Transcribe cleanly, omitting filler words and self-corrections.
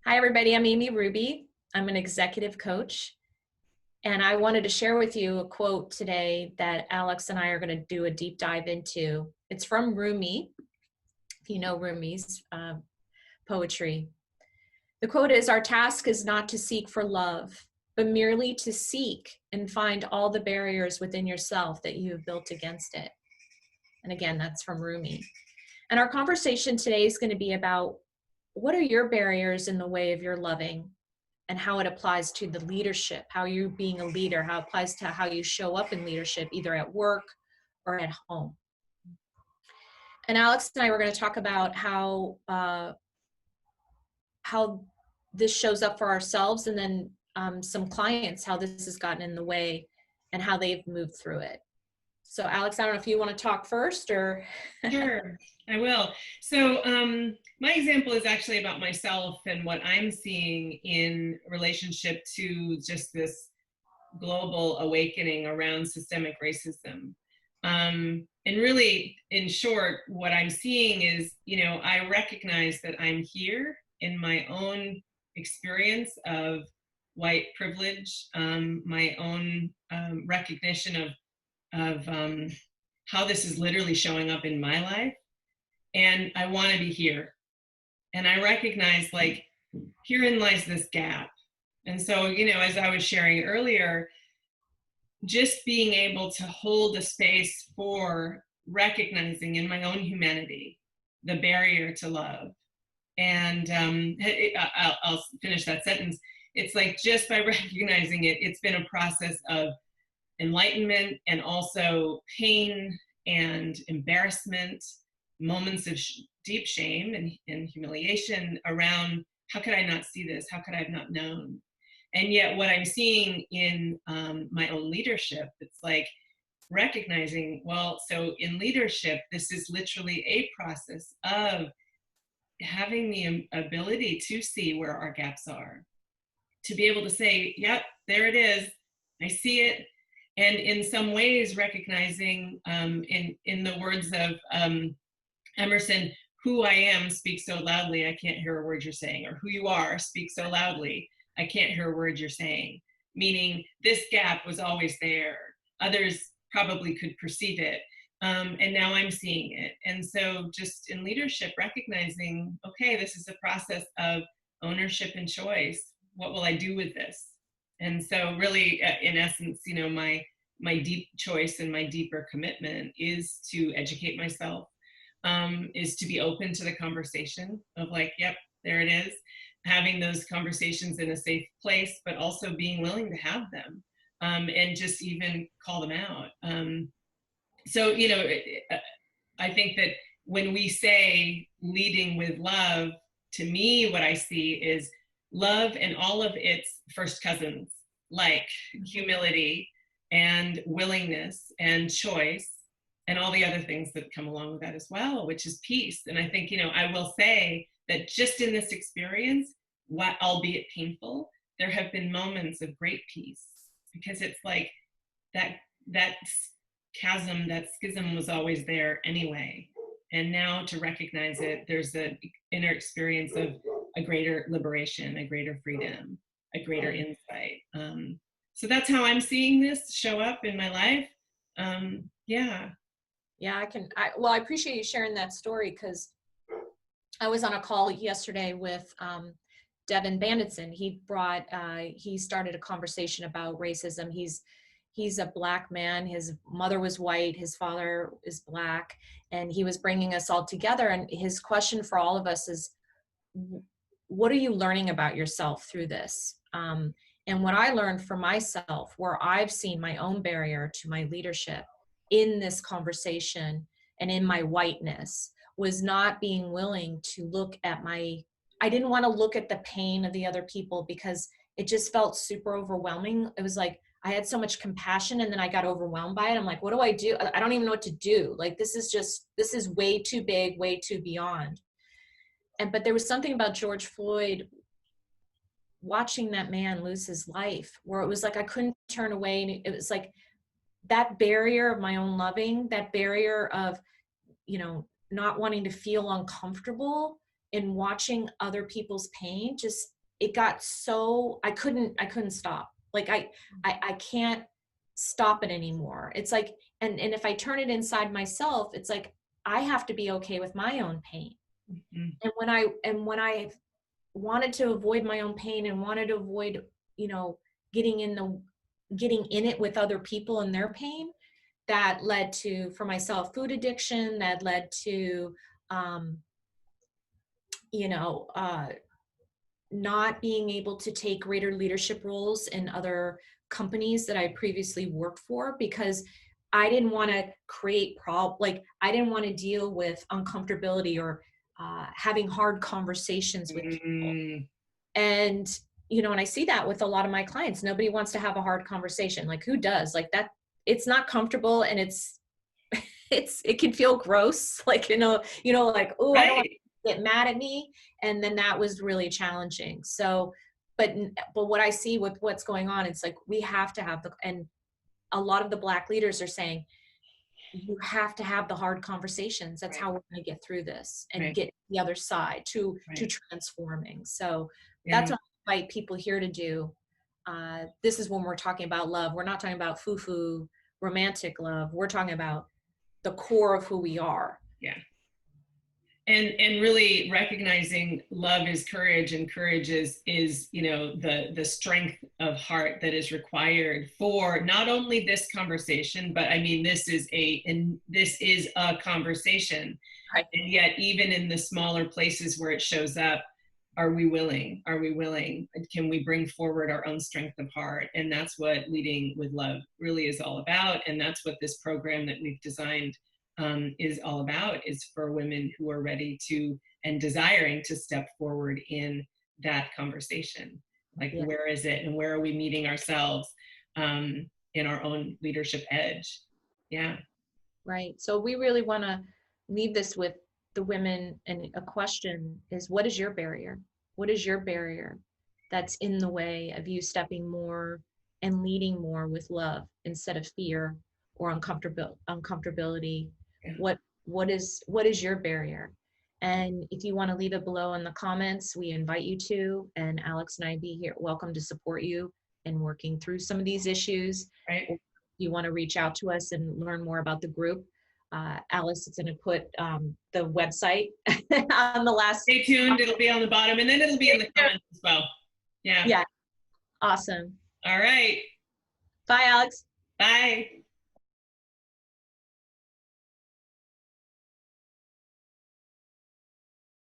Hi, everybody. I'm Amy Ruby. I'm an executive coach, and I wanted to share with you a quote today that Alex and I are going to do a deep dive into. It's from Rumi, if you know Rumi's poetry. The quote is, "Our task is not to seek for love, but merely to seek and find all the barriers within yourself that you have built against it." And again, that's from Rumi. And our conversation today is going to be about what are your barriers in the way of your loving, and how it applies to the leadership, how you being a leader, how it applies to how you show up in leadership, either at work or at home. And Alex and I were going to talk about how this shows up for ourselves, and then some clients, how this has gotten in the way and how they've moved through it. So Alex, I don't know if you want to talk first or. Sure, I will. So my example is actually about myself and what I'm seeing in relationship to just this global awakening around systemic racism. And really, in short, what I'm seeing is, I recognize that I'm here in my own experience of white privilege, my own recognition of how this is literally showing up in my life, and I want to be here. And I recognize, like, herein lies this gap. And so, as I was sharing earlier, just being able to hold a space for recognizing in my own humanity the barrier to love. And I'll finish that sentence. It's like, just by recognizing it, it's been a process of enlightenment and also pain and embarrassment, moments of deep shame and humiliation around, how could I not see this? How could I have not known? And yet what I'm seeing in my own leadership, it's like recognizing, well, so in leadership, this is literally a process of having the ability to see where our gaps are, to be able to say, yep, there it is, I see it. And in some ways recognizing, in the words of Emerson, who I am speaks so loudly I can't hear a word you're saying, or who you are speaks so loudly I can't hear a word you're saying. Meaning this gap was always there. Others probably could perceive it. And now I'm seeing it. And so just in leadership, recognizing, okay, this is a process of ownership and choice. What will I do with this? And so really, in essence, my deep choice and my deeper commitment is to educate myself, is to be open to the conversation of, like, yep, there it is, having those conversations in a safe place, but also being willing to have them, and just even call them out. So, I think that when we say leading with love, to me, what I see is love and all of its first cousins, like humility and willingness and choice and all the other things that come along with that as well, which is peace. And I think, I will say that just in this experience, what, albeit painful, there have been moments of great peace, because it's like that chasm, that schism was always there anyway. And now to recognize it, there's an inner experience of a greater liberation, a greater freedom, a greater insight. So that's how I'm seeing this show up in my life. Yeah. Yeah, I appreciate you sharing that story, because I was on a call yesterday with Devin Banditson. He started a conversation about racism. He's a Black man. His mother was white. His father is Black, and he was bringing us all together. And his question for all of us is, what are you learning about yourself through this? And what I learned for myself, where I've seen my own barrier to my leadership in this conversation and in my whiteness, was not being willing to look at I didn't want to look at the pain of the other people, because it just felt super overwhelming. It was like I had so much compassion, and then I got overwhelmed by it. I'm like, what do I do? I don't even know what to do. Like, this is way too big, way too beyond. But there was something about George Floyd, watching that man lose his life, where it was like I couldn't turn away. And it was like that barrier of my own loving, that barrier of, not wanting to feel uncomfortable in watching other people's pain, just it got so, I couldn't stop. Like I can't stop it anymore. It's like, and if I turn it inside myself, it's like, I have to be okay with my own pain. Mhm. And when I wanted to avoid my own pain and wanted to avoid, you know, getting in it with other people and their pain, that led to, for myself, food addiction, that led to, um, you know, not being able to take greater leadership roles in other companies that I previously worked for, because I didn't want to create like I didn't want to deal with uncomfortability or having hard conversations with people. Mm, And you know, and I see that with a lot of my clients. Nobody wants to have a hard conversation. Like, who does? Like that, it's not comfortable, and it can feel gross. Like, like, oh, I don't want right. to get mad at me. And then that was really challenging. So, but what I see with what's going on, it's like we have to have and a lot of the Black leaders are saying, you have to have the hard conversations. That's Right. how we're going to get through this and Right. get the other side to Right. transforming. So Yeah. that's what I invite people here to do. This is when we're talking about love. We're not talking about foo-foo romantic love. We're talking about the core of who we are. Yeah. And really recognizing love is courage, and courage is the strength of heart that is required for not only this conversation, but I mean this is a conversation. Right. And yet even in the smaller places where it shows up, are we willing, can we bring forward our own strength of heart? And that's what Leading with Love really is all about, and that's what this program that we've designed is all about, is for women who are ready to and desiring to step forward in that conversation. Like, Yeah. where is it, and where are we meeting ourselves in our own leadership edge? Yeah. Right. So we really want to leave this with the women, and a question is, what is your barrier? What is your barrier that's in the way of you stepping more and leading more with love instead of fear or uncomfortability? Yeah. What is your barrier? And if you want to leave it below in the comments, we invite you to, and Alex and I be here, welcome to support you in working through some of these issues. Right. If you want to reach out to us and learn more about the group, Alice is going to put the website on the last. Stay tuned. It'll be on the bottom, and then it'll be in the comments as well. Yeah. Yeah. Awesome. All right. Bye, Alex. Bye.